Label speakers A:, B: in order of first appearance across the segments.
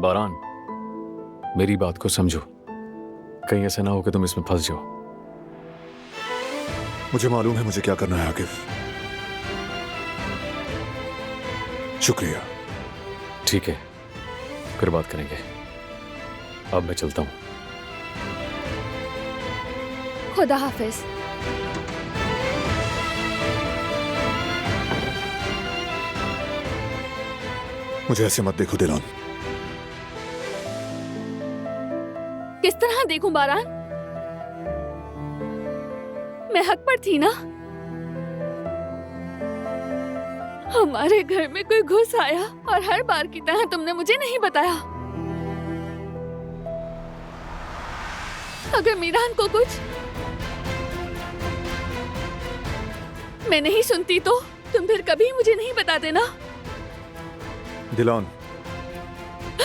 A: बारान, मेरी बात को समझो। कहीं ऐसा ना हो कि तुम इसमें फंस जाओ।
B: मुझे मालूम है मुझे क्या करना है आकिफ। शुक्रिया।
A: ठीक है, फिर बात करेंगे। अब मैं चलता हूँ।
C: खुदा हाफिज।
B: मुझे ऐसे मत देखो दिलान।
C: किस तरह देखूं बारान? मैं हक पर थी ना? हमारे घर में कोई घुस आया और हर बार की तरह तुमने मुझे नहीं बताया। अगर मीरान को कुछ मैं नहीं सुनती तो तुम फिर कभी मुझे नहीं बताते ना?
B: दिलान,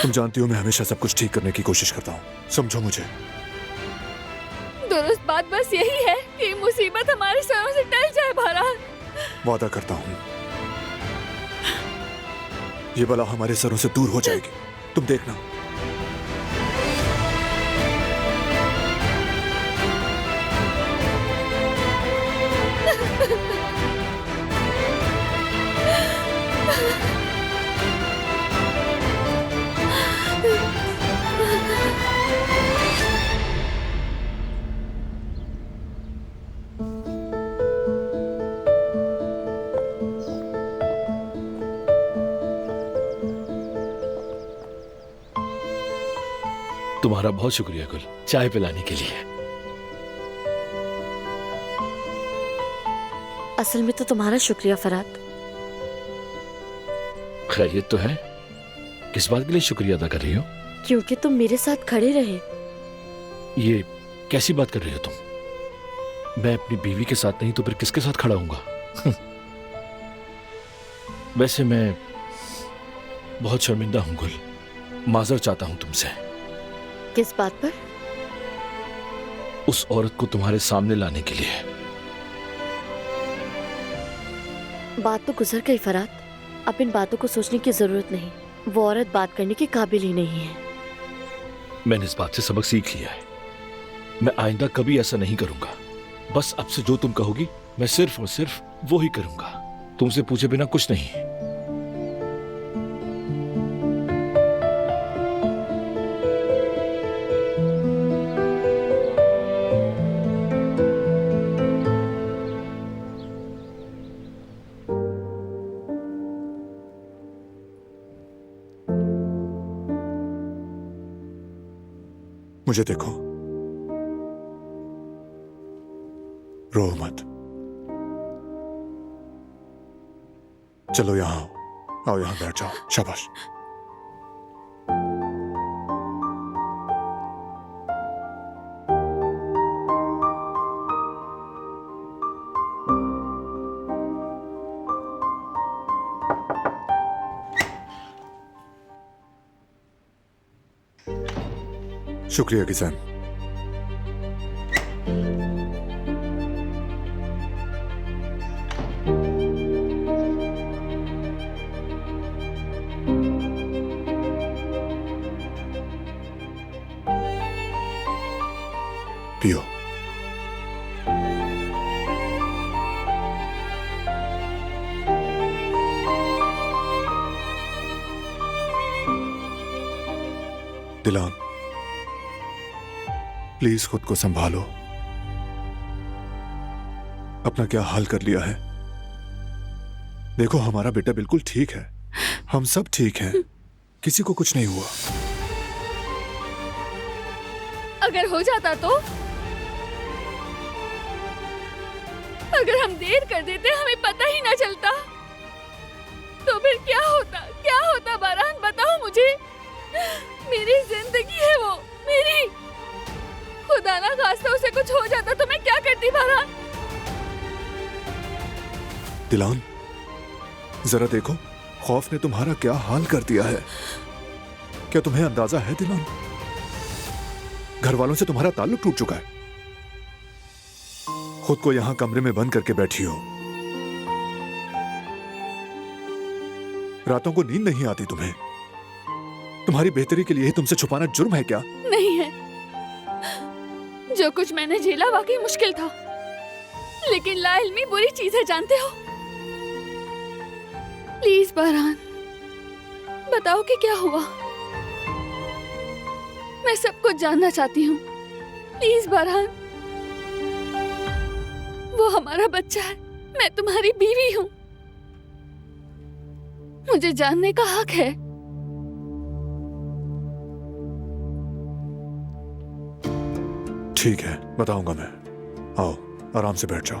B: तुम जानती हो मैं हमेशा सब कुछ ठीक करने की कोशिश करता हूँ, समझो मुझे।
C: दुरुस्त बात बस यही है कि मुसीबत हमारे सरों से टल जाए बारान।
B: वादा करता हूँ ये बला हमारे सरों से दूर हो जाएगी, तुम देखना।
D: तुम्हारा बहुत शुक्रिया गुल, चाय पिलाने के लिए।
E: असल में तो तुम्हारा शुक्रिया फरात।
D: खैरियत तो है? किस बात के लिए शुक्रिया अदा कर रही हो?
E: क्योंकि तुम मेरे साथ खड़े रहे।
D: ये कैसी बात कर रही हो तुम? मैं अपनी बीवी के साथ नहीं तो फिर किसके साथ खड़ा हूंगा? वैसे मैं बहुत शर्मिंदा हूं गुल, माजर चाहता हूं तुमसे।
E: किस बात पर?
D: उस औरत को तुम्हारे सामने लाने के लिए।
E: बात तो गुजर गई फरात, अब इन बातों को सोचने की जरूरत नहीं। वो औरत बात करने के काबिल ही नहीं है।
D: मैंने इस बात से सबक सीख लिया है। मैं आइंदा कभी ऐसा नहीं करूंगा। बस अब से जो तुम कहोगी मैं सिर्फ और सिर्फ वो ही करूंगा, तुमसे पूछे बिना कुछ नहीं।
B: मुझे देखो, रो मत। चलो यहां आओ, यहां बैठ जाओ। शाबाश। शुक्रिया किसान। पियो। दिलान, प्लीज खुद को संभालो। अपना क्या हाल कर लिया है? देखो हमारा बेटा बिल्कुल ठीक है, हम सब ठीक हैं, किसी को कुछ नहीं हुआ।
C: अगर हो जाता तो? अगर हम देर कर देते हमें पता ही ना चलता तो फिर क्या होता? क्या होता बारान, बताओ मुझे। मेरी जिंदगी है वो, मेरी। खुदा ना खास्ता उसे कुछ हो जाता तो मैं क्या करती बारान?
B: दिलान, जरा देखो खौफ ने तुम्हारा क्या हाल कर दिया है। क्या तुम्हें अंदाजा है दिलान, घर वालों से तुम्हारा ताल्लुक टूट चुका है। खुद को यहां कमरे में बंद करके बैठी हो, रातों को नींद नहीं आती तुम्हें। तुम्हारी बेहतरी के लिए ही तुमसे छुपाना जुर्म है क्या?
C: नहीं है। जो कुछ मैंने झेला वाकई मुश्किल था, लेकिन लाइल्मी बुरी चीज है, जानते हो। प्लीज बारहान, बताओ कि क्या हुआ। मैं सब कुछ जानना चाहती हूँ। प्लीज बारहान, वो हमारा बच्चा है, मैं तुम्हारी बीवी हूँ, मुझे जानने का हक है।
B: ठीक है, बताऊंगा मैं। आओ, आराम से बैठ जाओ।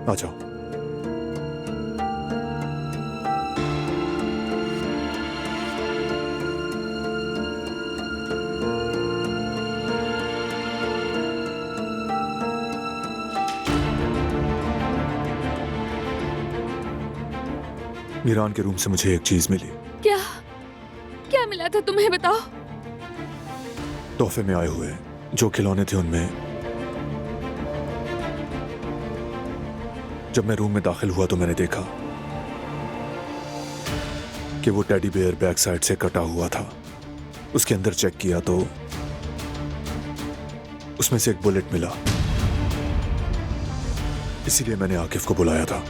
B: आ जाओ। मीरान के रूम से मुझे एक चीज मिली।
C: क्या क्या मिला था तुम्हें, बताओ।
B: तोहफे में आए हुए जो खिलौने थे उनमें जब मैं रूम में दाखिल हुआ तो मैंने देखा कि वो टेडी बेयर बैक साइड से कटा हुआ था। उसके अंदर चेक किया तो उसमें से एक बुलेट मिला। इसीलिए मैंने आकिफ को बुलाया था।